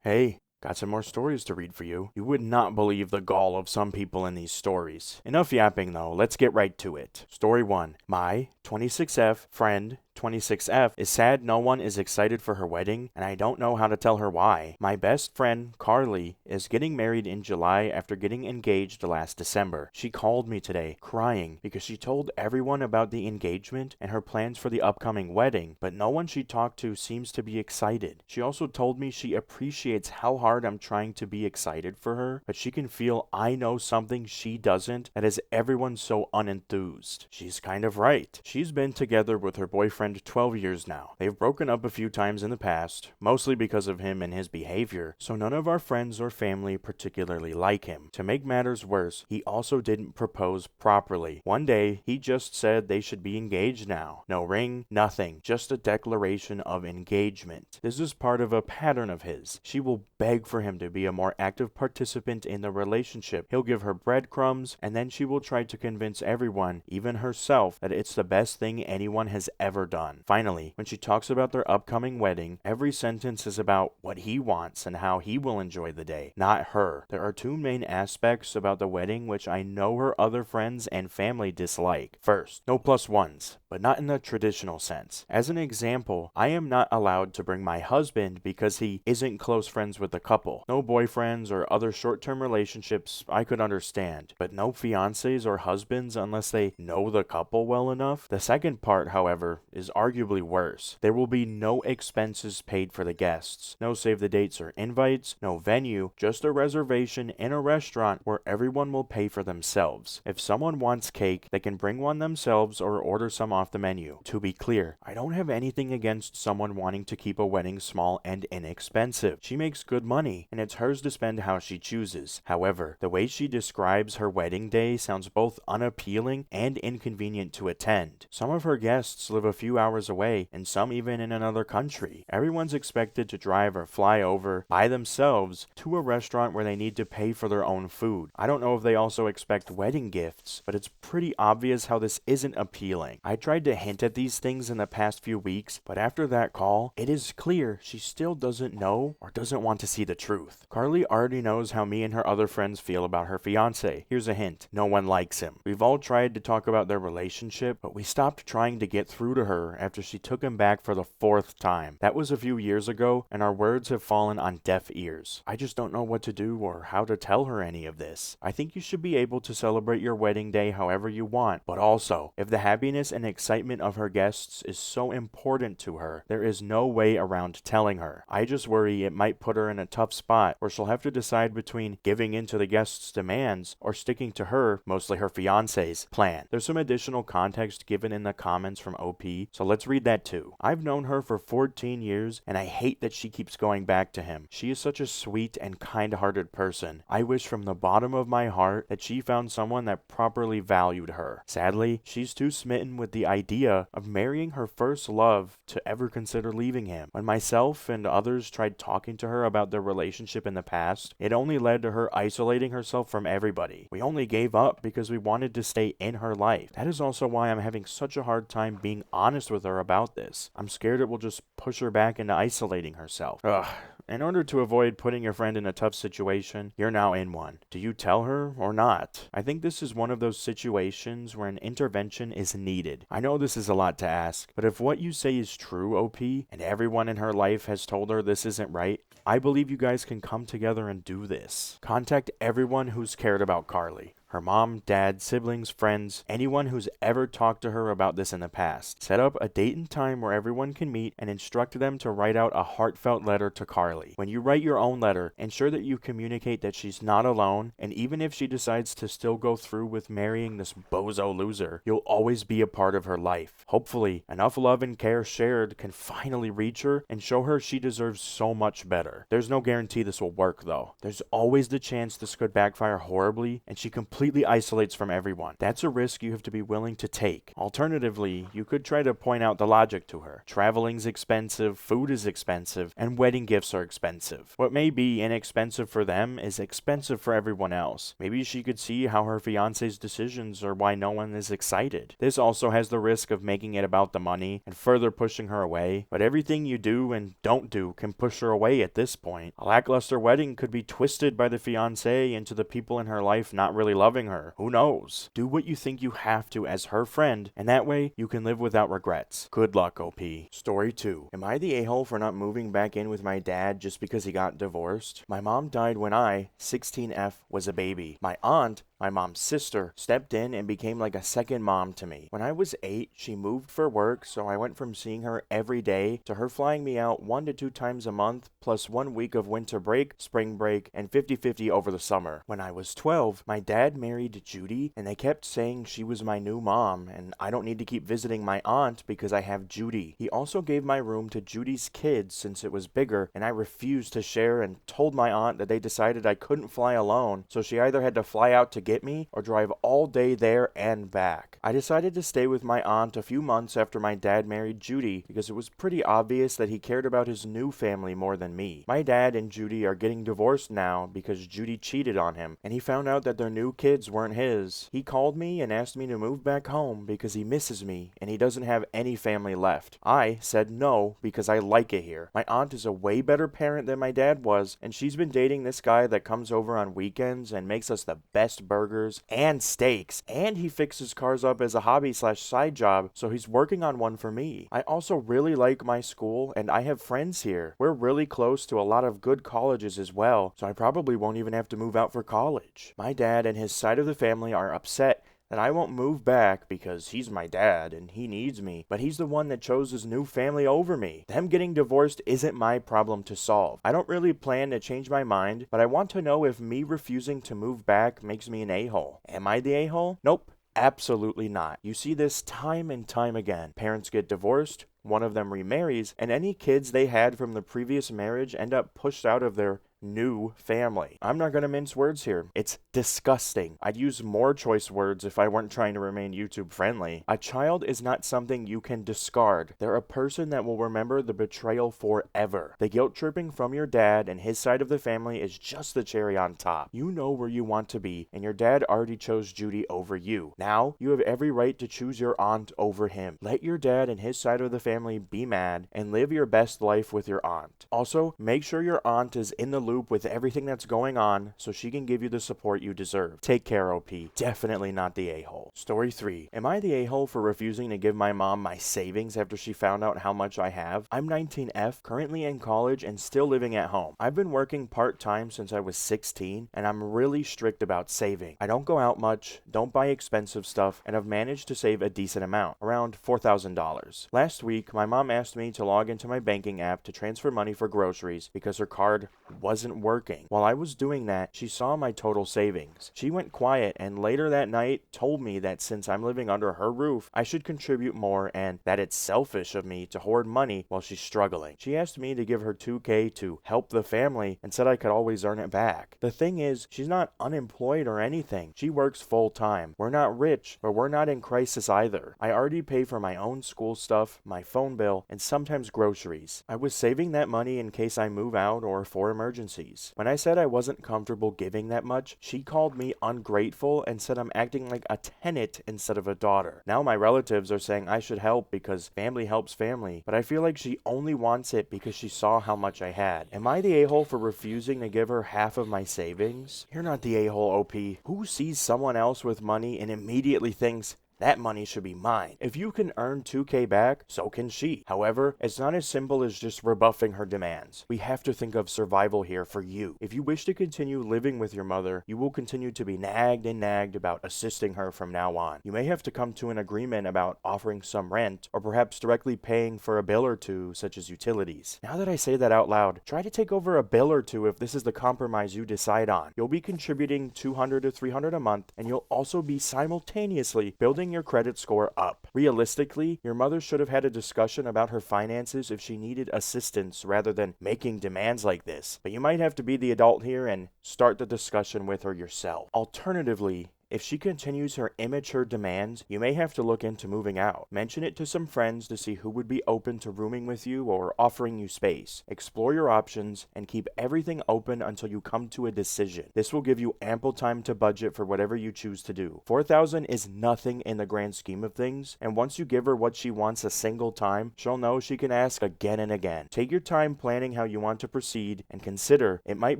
Hey, got some more stories to read for you. You would not believe the gall of some people in these stories. Enough yapping though, let's get right to it. Story 1. My 26F friend 26F is sad no one is excited for her wedding, and I don't know how to tell her why. My best friend, Carly, is getting married in July after getting engaged last December. She called me today, crying, because she told everyone about the engagement and her plans for the upcoming wedding, but no one she talked to seems to be excited. She also told me she appreciates how hard I'm trying to be excited for her, but she can feel I know something she doesn't that has everyone so unenthused. She's kind of right. She's been together with her boyfriend 12 years now. They've broken up a few times in the past, mostly because of him and his behavior, so none of our friends or family particularly like him. To make matters worse, he also didn't propose properly. One day, he just said they should be engaged now. No ring, nothing, just a declaration of engagement. This is part of a pattern of his. She will beg for him to be a more active participant in the relationship. He'll give her breadcrumbs, and then she will try to convince everyone, even herself, that it's the best thing anyone has ever done. Finally, when she talks about their upcoming wedding, every sentence is about what he wants and how he will enjoy the day, not her. There are two main aspects about the wedding which I know her other friends and family dislike. First, no plus ones, but not in the traditional sense. As an example, I am not allowed to bring my husband because he isn't close friends with the couple. No boyfriends or other short-term relationships I could understand, but no fiancés or husbands unless they know the couple well enough. The second part, however, is arguably worse. There will be no expenses paid for the guests, no save the dates or invites, no venue, just a reservation in a restaurant where everyone will pay for themselves. If someone wants cake, they can bring one themselves or order some off the menu. To be clear, I don't have anything against someone wanting to keep a wedding small and inexpensive. She makes good money, and it's hers to spend how she chooses. However, the way she describes her wedding day sounds both unappealing and inconvenient to attend. Some of her guests live a few hours away, and some even in another country. Everyone's expected to drive or fly over by themselves to a restaurant where they need to pay for their own food. I don't know if they also expect wedding gifts, but it's pretty obvious how this isn't appealing. I tried to hint at these things in the past few weeks, but after that call, it is clear she still doesn't know or doesn't want to see the truth. Carly already knows how me and her other friends feel about her fiance. Here's a hint. No one likes him. We've all tried to talk about their relationship, but we stopped trying to get through to her after she took him back for the 4th time. That was a few years ago, and our words have fallen on deaf ears. I just don't know what to do or how to tell her any of this. I think you should be able to celebrate your wedding day however you want, but also, if the happiness and excitement of her guests is so important to her, there is no way around telling her. I just worry it might put her in a tough spot where she'll have to decide between giving in to the guests' demands or sticking to her, mostly her fiance's, plan. There's some additional context given in the comments from OP, so let's read that too. I've known her for 14 years, and I hate that she keeps going back to him. She is such a sweet and kind-hearted person. I wish from the bottom of my heart that she found someone that properly valued her. Sadly, she's too smitten with the idea of marrying her first love to ever consider leaving him. When myself and others tried talking to her about their relationship in the past, it only led to her isolating herself from everybody. We only gave up because we wanted to stay in her life. That is also why I'm having such a hard time being honest with her about this. I'm scared it will just push her back into isolating herself. Ugh. In order to avoid putting your friend in a tough situation, you're now in one. Do you tell her or not? I think this is one of those situations where an intervention is needed. I know this is a lot to ask, but if what you say is true, OP, and everyone in her life has told her this isn't right, I believe you guys can come together and do this. Contact everyone who's cared about Carly. Her mom, dad, siblings, friends, anyone who's ever talked to her about this in the past. Set up a date and time where everyone can meet and instruct them to write out a heartfelt letter to Carly. When you write your own letter, ensure that you communicate that she's not alone, and even if she decides to still go through with marrying this bozo loser, you'll always be a part of her life. Hopefully, enough love and care shared can finally reach her and show her she deserves so much better. There's no guarantee this will work though. There's always the chance this could backfire horribly and she completely completely isolates from everyone. That's a risk you have to be willing to take. Alternatively, you could try to point out the logic to her. Traveling's expensive, food is expensive, and wedding gifts are expensive. What may be inexpensive for them is expensive for everyone else. Maybe she could see how her fiance's decisions are why no one is excited. This also has the risk of making it about the money and further pushing her away, but everything you do and don't do can push her away at this point. A lackluster wedding could be twisted by the fiance into the people in her life not really loving her. Who knows? Do what you think you have to as her friend, and that way you can live without regrets. Good luck, OP. Story 2. Am I the a-hole for not moving back in with my dad just because he got divorced? My mom died when I, 16F, was a baby. My aunt, my mom's sister, stepped in and became like a second mom to me. When I was 8, she moved for work, so I went from seeing her every day to her flying me out 1 to 2 times a month, plus 1 week of winter break, spring break, and 50-50 over the summer. When I was 12, my dad married Judy, and they kept saying she was my new mom, and I don't need to keep visiting my aunt because I have Judy. He also gave my room to Judy's kids since it was bigger, and I refused to share and told my aunt that they decided I couldn't fly alone, so she either had to fly out to get me or drive all day there and back. I decided to stay with my aunt a few months after my dad married Judy because it was pretty obvious that he cared about his new family more than me. My dad and Judy are getting divorced now because Judy cheated on him, and he found out that their new kids weren't his. He called me and asked me to move back home because he misses me and he doesn't have any family left. I said no because I like it here. My aunt is a way better parent than my dad was, and she's been dating this guy that comes over on weekends and makes us the best burgers and steaks, and he fixes cars up as a hobby/side job, so he's working on one for me. I also really like my school, and I have friends here. We're really close to a lot of good colleges as well, so I probably won't even have to move out for college. My dad and his side of the family are upset that I won't move back because he's my dad and he needs me, but he's the one that chose his new family over me. Them getting divorced isn't my problem to solve. I don't really plan to change my mind, but I want to know if me refusing to move back makes me an a-hole. Am I the a-hole? Nope. Absolutely not. You see this time and time again. Parents get divorced, one of them remarries, and any kids they had from the previous marriage end up pushed out of their new family. I'm not going to mince words here. It's disgusting. I'd use more choice words if I weren't trying to remain YouTube friendly. A child is not something you can discard. They're a person that will remember the betrayal forever. The guilt tripping from your dad and his side of the family is just the cherry on top. You know where you want to be, and your dad already chose Judy over you. Now, you have every right to choose your aunt over him. Let your dad and his side of the family be mad and live your best life with your aunt. Also, make sure your aunt is in the loop with everything that's going on so she can give you the support you deserve. Take care, OP. Definitely not the a-hole. Story 3. Am I the a-hole for refusing to give my mom my savings after she found out how much I have? I'm 19F, currently in college and still living at home. I've been working part-time since I was 16, and I'm really strict about saving. I don't go out much, don't buy expensive stuff, and have managed to save a decent amount, around $4,000. Last week, my mom asked me to log into my banking app to transfer money for groceries because her card wasn't working. While I was doing that, she saw my total savings. She went quiet and later that night told me that since I'm living under her roof, I should contribute more and that it's selfish of me to hoard money while she's struggling. She asked me to give her $2,000 to help the family and said I could always earn it back. The thing is, she's not unemployed or anything. She works full time. We're not rich, but we're not in crisis either. I already pay for my own school stuff, my phone bill, and sometimes groceries. I was saving that money in case I move out or for emergencies. When I said I wasn't comfortable giving that much, she called me ungrateful and said I'm acting like a tenant instead of a daughter. Now my relatives are saying I should help because family helps family, but I feel like she only wants it because she saw how much I had. Am I the a-hole for refusing to give her half of my savings? You're not the a-hole, OP. Who sees someone else with money and immediately thinks, that money should be mine? If you can earn $2,000 back, so can she. However, it's not as simple as just rebuffing her demands. We have to think of survival here for you. If you wish to continue living with your mother, you will continue to be nagged and nagged about assisting her from now on. You may have to come to an agreement about offering some rent, or perhaps directly paying for a bill or two, such as utilities. Now that I say that out loud, try to take over a bill or two if this is the compromise you decide on. You'll be contributing $200 to $300 a month, and you'll also be simultaneously building your credit score up. Realistically, your mother should have had a discussion about her finances if she needed assistance rather than making demands like this. But you might have to be the adult here and start the discussion with her yourself. Alternatively, If she continues her immature demands, you may have to look into moving out. Mention it to some friends to see who would be open to rooming with you or offering you space. Explore your options and keep everything open until you come to a decision. This will give you ample time to budget for whatever you choose to do. $4,000 is nothing in the grand scheme of things, and once you give her what she wants a single time, she'll know she can ask again and again. Take your time planning how you want to proceed, and consider it might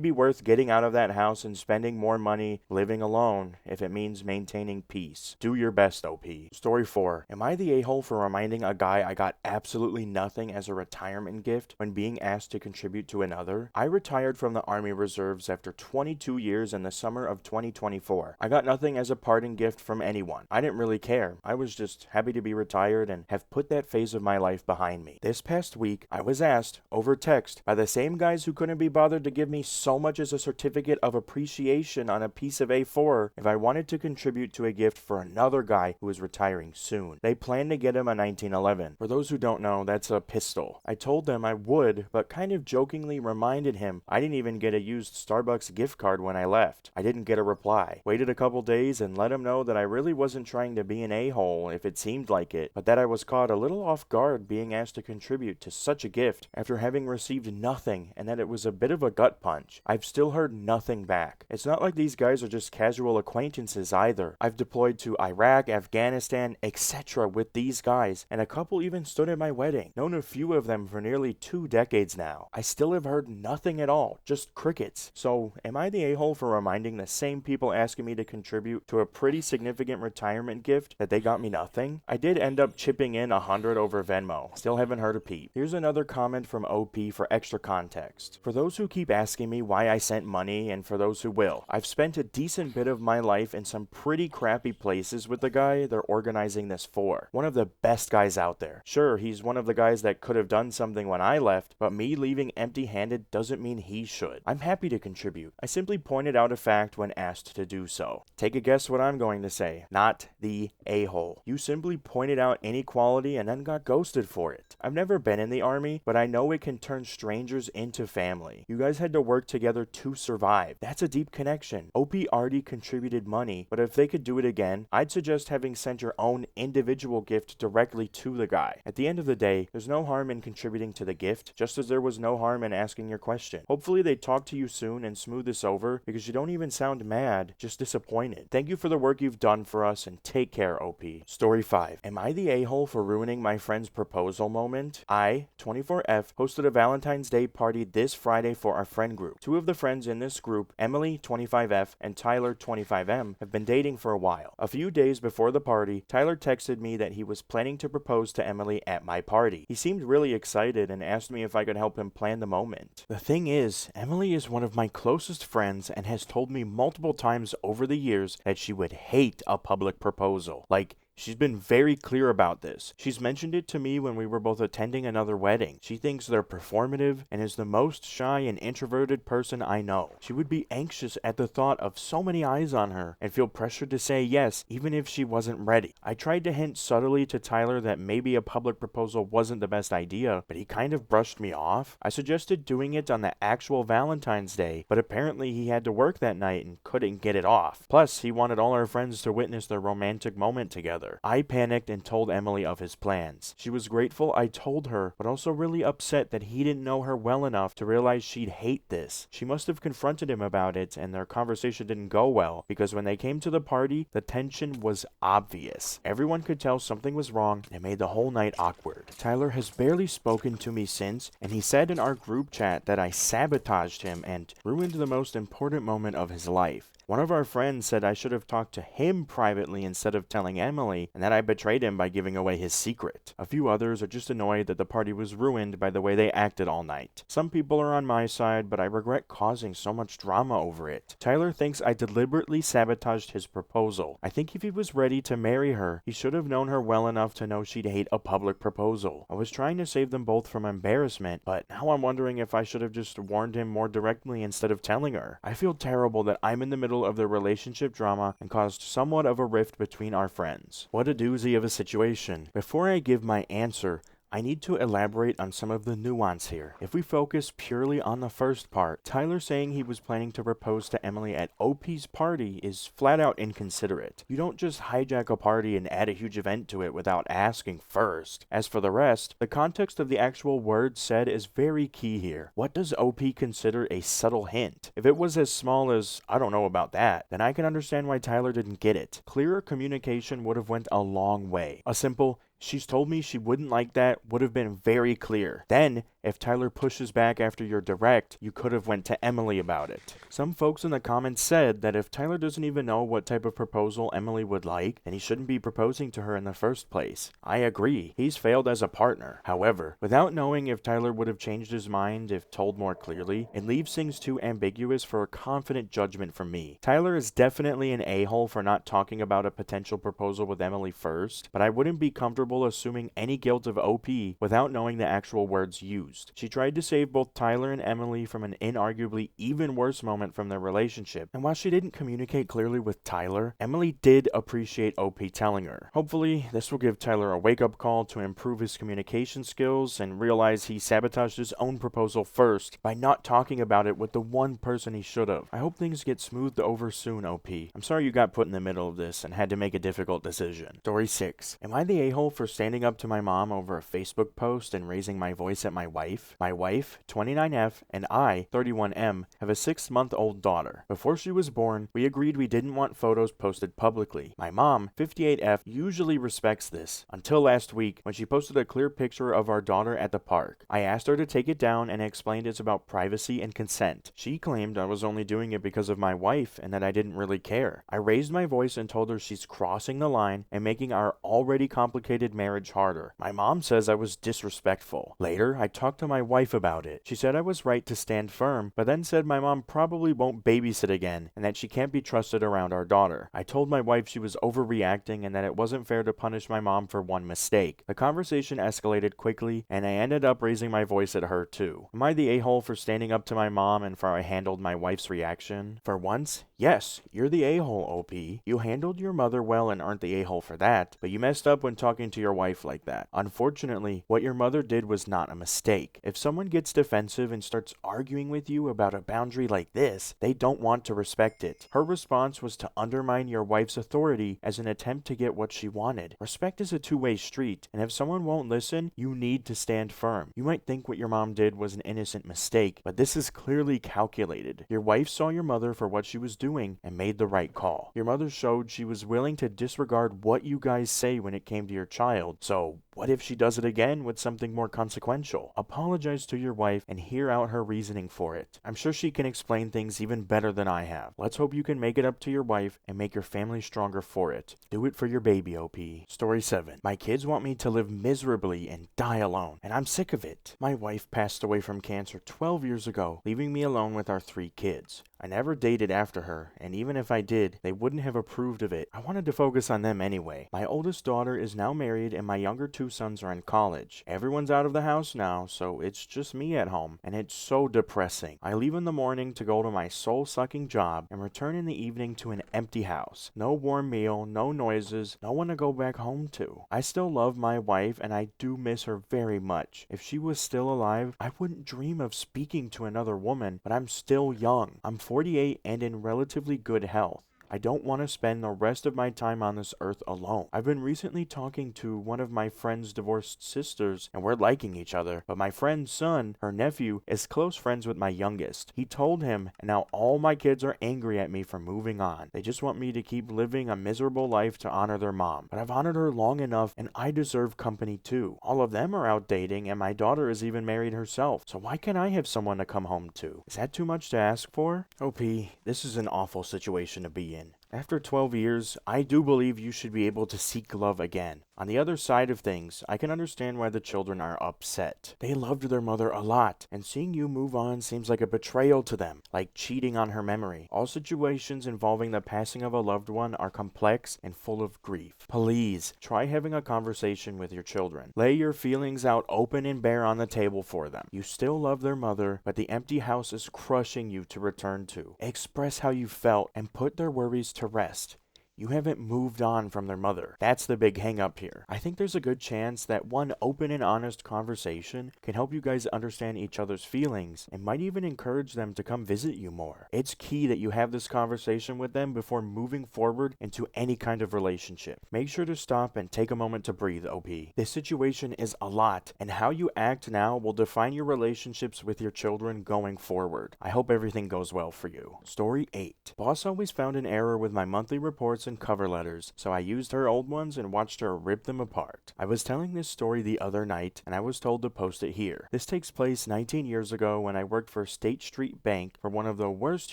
be worth getting out of that house and spending more money living alone if it means maintaining peace. Do your best, OP. Story 4. Am I the a-hole for reminding a guy I got absolutely nothing as a retirement gift when being asked to contribute to another? I retired from the Army Reserves after 22 years in the summer of 2024. I got nothing as a parting gift from anyone. I didn't really care. I was just happy to be retired and have put that phase of my life behind me. This past week, I was asked, over text, by the same guys who couldn't be bothered to give me so much as a certificate of appreciation on a piece of A4, if I wanted to contribute to a gift for another guy who was retiring soon. They planned to get him a 1911. For those who don't know, that's a pistol. I told them I would, but kind of jokingly reminded him I didn't even get a used Starbucks gift card when I left. I didn't get a reply. Waited a couple days and let him know that I really wasn't trying to be an a-hole if it seemed like it, but that I was caught a little off guard being asked to contribute to such a gift after having received nothing, and that it was a bit of a gut punch. I've still heard nothing back. It's not like these guys are just casual acquaintances either. I've deployed to Iraq, Afghanistan, etc. with these guys, and a couple even stood at my wedding. Known a few of them for nearly 2 decades now. I still have heard nothing at all, just crickets. So, am I the a-hole for reminding the same people asking me to contribute to a pretty significant retirement gift that they got me nothing? I did end up chipping in $100 over Venmo. Still haven't heard a peep. Here's another comment from OP for extra context. For those who keep asking me why I sent money, and for those who will, I've spent a decent bit of my life in some pretty crappy places with the guy they're organizing this for. One of the best guys out there. Sure, he's one of the guys that could have done something when I left, but me leaving empty-handed doesn't mean he should. I'm happy to contribute. I simply pointed out a fact when asked to do so. Take a guess what I'm going to say. Not the a-hole. You simply pointed out inequality and then got ghosted for it. I've never been in the Army, but I know it can turn strangers into family. You guys had to work together to survive. That's a deep connection. OP already contributed money, but if they could do it again, I'd suggest having sent your own individual gift directly to the guy. At the end of the day, there's no harm in contributing to the gift, just as there was no harm in asking your question. Hopefully they talk to you soon and smooth this over, because you don't even sound mad, just disappointed. Thank you for the work you've done for us, and take care, OP. Story 5. Am I the a-hole for ruining my friend's proposal moment? I, 24F, hosted a Valentine's Day party this Friday for our friend group. 2 of the friends in this group, Emily, 25F, and Tyler, 25M, have been dating for a while. A few days before the party, Tyler texted me that he was planning to propose to Emily at my party. He seemed really excited and asked me if I could help him plan the moment. The thing is, Emily is one of my closest friends and has told me multiple times over the years that she would hate a public proposal. Like, she's been very clear about this. She's mentioned it to me when we were both attending another wedding. She thinks they're performative and is the most shy and introverted person I know. She would be anxious at the thought of so many eyes on her and feel pressured to say yes even if she wasn't ready. I tried to hint subtly to Tyler that maybe a public proposal wasn't the best idea, but he kind of brushed me off. I suggested doing it on the actual Valentine's Day, but apparently he had to work that night and couldn't get it off. Plus, he wanted all our friends to witness their romantic moment together. I panicked and told Emily of his plans. She was grateful I told her, but also really upset that he didn't know her well enough to realize she'd hate this. She must have confronted him about it, and their conversation didn't go well, because when they came to the party, the tension was obvious. Everyone could tell something was wrong, and it made the whole night awkward. Tyler has barely spoken to me since, and he said in our group chat that I sabotaged him and ruined the most important moment of his life. One of our friends said I should have talked to him privately instead of telling Emily, and that I betrayed him by giving away his secret. A few others are just annoyed that the party was ruined by the way they acted all night. Some people are on my side, but I regret causing so much drama over it. Tyler thinks I deliberately sabotaged his proposal. I think if he was ready to marry her, he should have known her well enough to know she'd hate a public proposal. I was trying to save them both from embarrassment, but now I'm wondering if I should have just warned him more directly instead of telling her. I feel terrible that I'm in the middle of their relationship drama and caused somewhat of a rift between our friends. What a doozy of a situation. Before I give my answer, I need to elaborate on some of the nuance here. If we focus purely on the first part, Tyler saying he was planning to propose to Emily at OP's party is flat out inconsiderate. You don't just hijack a party and add a huge event to it without asking first. As for the rest, the context of the actual words said is very key here. What does OP consider a subtle hint? If it was as small as, I don't know about that, then I can understand why Tyler didn't get it. Clearer communication would have went a long way. A simple, "She's told me she wouldn't like that," would have been very clear. Then, if Tyler pushes back after you're direct, you could have went to Emily about it. Some folks in the comments said that if Tyler doesn't even know what type of proposal Emily would like, then he shouldn't be proposing to her in the first place. I agree. He's failed as a partner. However, without knowing if Tyler would have changed his mind if told more clearly, it leaves things too ambiguous for a confident judgment from me. Tyler is definitely an a-hole for not talking about a potential proposal with Emily first, but I wouldn't be comfortable assuming any guilt of OP without knowing the actual words used. She tried to save both Tyler and Emily from an inarguably even worse moment from their relationship, and while she didn't communicate clearly with Tyler, Emily did appreciate OP telling her. Hopefully, this will give Tyler a wake-up call to improve his communication skills and realize he sabotaged his own proposal first by not talking about it with the one person he should have. I hope things get smoothed over soon, OP. I'm sorry you got put in the middle of this and had to make a difficult decision. Story 6. Am I the a-hole for standing up to my mom over a Facebook post and raising my voice at my wife? My wife, 29F, and I, 31M, have a 6-month-old daughter. Before she was born, we agreed we didn't want photos posted publicly. My mom, 58F, usually respects this, until last week when she posted a clear picture of our daughter at the park. I asked her to take it down and explained it's about privacy and consent. She claimed I was only doing it because of my wife and that I didn't really care. I raised my voice and told her she's crossing the line and making our already complicated marriage harder. My mom says I was disrespectful. Later, I talked to my wife about it. She said I was right to stand firm, but then said my mom probably won't babysit again and that she can't be trusted around our daughter. I told my wife she was overreacting and that it wasn't fair to punish my mom for one mistake. The conversation escalated quickly and I ended up raising my voice at her too. Am I the a-hole for standing up to my mom and for how I handled my wife's reaction? For once, yes, you're the a-hole, OP. You handled your mother well and aren't the a-hole for that, but you messed up when talking to your wife like that. Unfortunately, what your mother did was not a mistake. If someone gets defensive and starts arguing with you about a boundary like this, they don't want to respect it. Her response was to undermine your wife's authority as an attempt to get what she wanted. Respect is a two-way street, and if someone won't listen, you need to stand firm. You might think what your mom did was an innocent mistake, but this is clearly calculated. Your wife saw your mother for what she was doing and made the right call. Your mother showed she was willing to disregard what you guys say when it came to your child, so what if she does it again with something more consequential? Apologize to your wife and hear out her reasoning for it. I'm sure she can explain things even better than I have. Let's hope you can make it up to your wife and make your family stronger for it. Do it for your baby, OP. Story 7. My kids want me to live miserably and die alone, and I'm sick of it. My wife passed away from cancer 12 years ago, leaving me alone with our 3 kids. I never dated after her, and even if I did, they wouldn't have approved of it. I wanted to focus on them anyway. My oldest daughter is now married and my younger 2 sons are in college. Everyone's out of the house now, so it's just me at home, and it's so depressing. I leave in the morning to go to my soul-sucking job and return in the evening to an empty house. No warm meal, no noises, no one to go back home to. I still love my wife and I do miss her very much. If she was still alive, I wouldn't dream of speaking to another woman, but I'm still young. I'm 48 and in relatively good health. I don't want to spend the rest of my time on this earth alone. I've been recently talking to one of my friend's divorced sisters, and we're liking each other, but my friend's son, her nephew, is close friends with my youngest. He told him, and now all my kids are angry at me for moving on. They just want me to keep living a miserable life to honor their mom. But I've honored her long enough, and I deserve company too. All of them are out dating, and my daughter is even married herself, so why can't I have someone to come home to? Is that too much to ask for? OP, this is an awful situation to be in. After 12 years, I do believe you should be able to seek love again. On the other side of things, I can understand why the children are upset. They loved their mother a lot, and seeing you move on seems like a betrayal to them, like cheating on her memory. All situations involving the passing of a loved one are complex and full of grief. Please, try having a conversation with your children. Lay your feelings out open and bare on the table for them. You still love their mother, but the empty house is crushing you to return to. Express how you felt and put their worries to rest. You haven't moved on from their mother. That's the big hang up here. I think there's a good chance that one open and honest conversation can help you guys understand each other's feelings and might even encourage them to come visit you more. It's key that you have this conversation with them before moving forward into any kind of relationship. Make sure to stop and take a moment to breathe, OP. This situation is a lot, and how you act now will define your relationships with your children going forward. I hope everything goes well for you. Story 8. Boss always found an error with my monthly reports and cover letters, so I used her old ones and watched her rip them apart. I was telling this story the other night, and I was told to post it here. This takes place 19 years ago when I worked for State Street Bank for one of the worst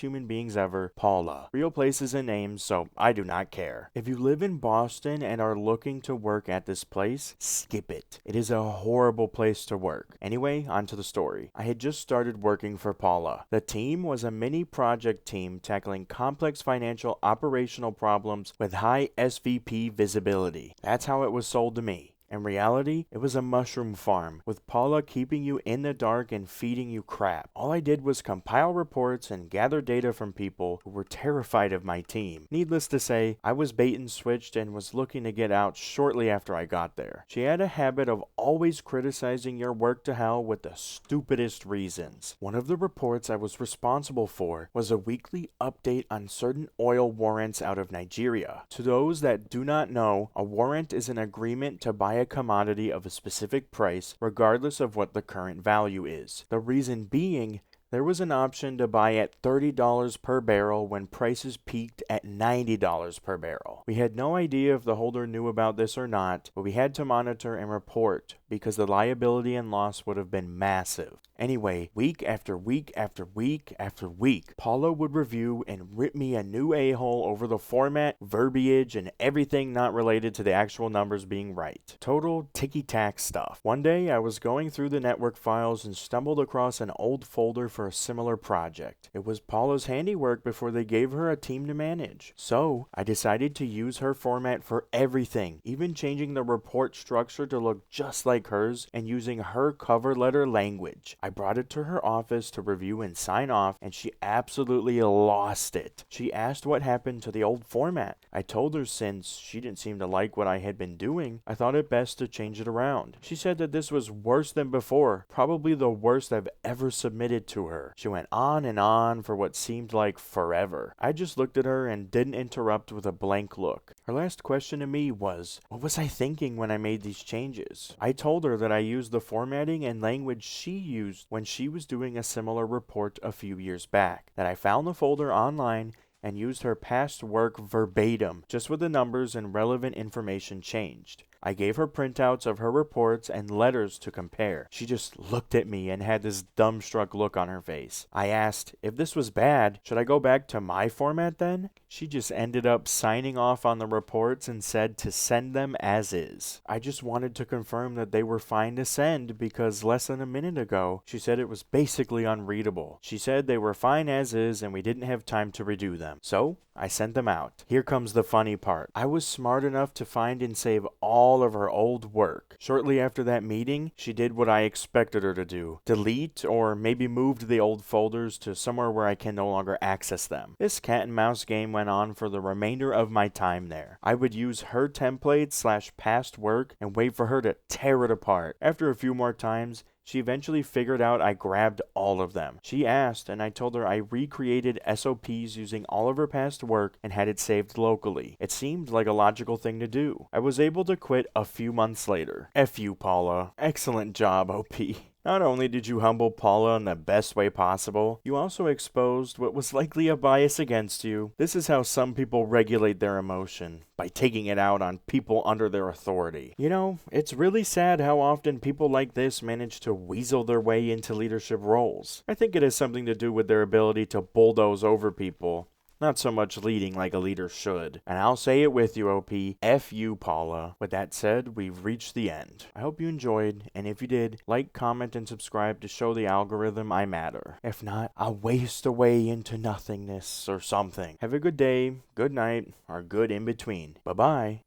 human beings ever, Paula. Real places and names, so I do not care. If you live in Boston and are looking to work at this place, skip it. It is a horrible place to work. Anyway, on to the story. I had just started working for Paula. The team was a mini project team tackling complex financial operational problems with high SVP visibility. That's how it was sold to me. In reality, it was a mushroom farm, with Paula keeping you in the dark and feeding you crap. All I did was compile reports and gather data from people who were terrified of my team. Needless to say, I was bait and switched and was looking to get out shortly after I got there. She had a habit of always criticizing your work to hell with the stupidest reasons. One of the reports I was responsible for was a weekly update on certain oil warrants out of Nigeria. To those that do not know, a warrant is an agreement to buy a commodity of a specific price, regardless of what the current value is. The reason being, there was an option to buy at $30 per barrel when prices peaked at $90 per barrel. We had no idea if the holder knew about this or not, but we had to monitor and report because the liability and loss would have been massive. Anyway, week after week after week after week, Paula would review and rip me a new a-hole over the format, verbiage, and everything not related to the actual numbers being right. Total ticky-tack stuff. One day, I was going through the network files and stumbled across an old folder for a similar project. It was Paula's handiwork before they gave her a team to manage. So, I decided to use her format for everything, even changing the report structure to look just like hers and using her cover letter language. I brought it to her office to review and sign off, and she absolutely lost it. She asked what happened to the old format. I told her since she didn't seem to like what I had been doing, I thought it best to change it around. She said that this was worse than before, probably the worst I've ever submitted to her. She went on and on for what seemed like forever. I just looked at her and didn't interrupt with a blank look. Her last question to me was, what was I thinking when I made these changes? I told her that I used the formatting and language she used when she was doing a similar report a few years back, that I found the folder online and used her past work verbatim, just with the numbers and relevant information changed. I gave her printouts of her reports and letters to compare. She just looked at me and had this dumbstruck look on her face. I asked, if this was bad, should I go back to my format then? She just ended up signing off on the reports and said to send them as is. I just wanted to confirm that they were fine to send because less than a minute ago, she said it was basically unreadable. She said they were fine as is and we didn't have time to redo them. So, I sent them out. Here comes the funny part. I was smart enough to find and save all of her old work. Shortly after that meeting, she did what I expected her to do. Delete or maybe moved the old folders to somewhere where I can no longer access them. This cat and mouse game went on for the remainder of my time there. I would use her template / past work and wait for her to tear it apart. After a few more times, she eventually figured out I grabbed all of them. She asked, and I told her I recreated SOPs using all of her past work and had it saved locally. It seemed like a logical thing to do. I was able to quit a few months later. F you, Paula. Excellent job, OP. Not only did you humble Paula in the best way possible, you also exposed what was likely a bias against you. This is how some people regulate their emotion, by taking it out on people under their authority. You know, it's really sad how often people like this manage to weasel their way into leadership roles. I think it has something to do with their ability to bulldoze over people. Not so much leading like a leader should. And I'll say it with you, OP. F you, Paula. With that said, we've reached the end. I hope you enjoyed, and if you did, like, comment, and subscribe to show the algorithm I matter. If not, I'll waste away into nothingness or something. Have a good day, good night, or good in between. Bye-bye.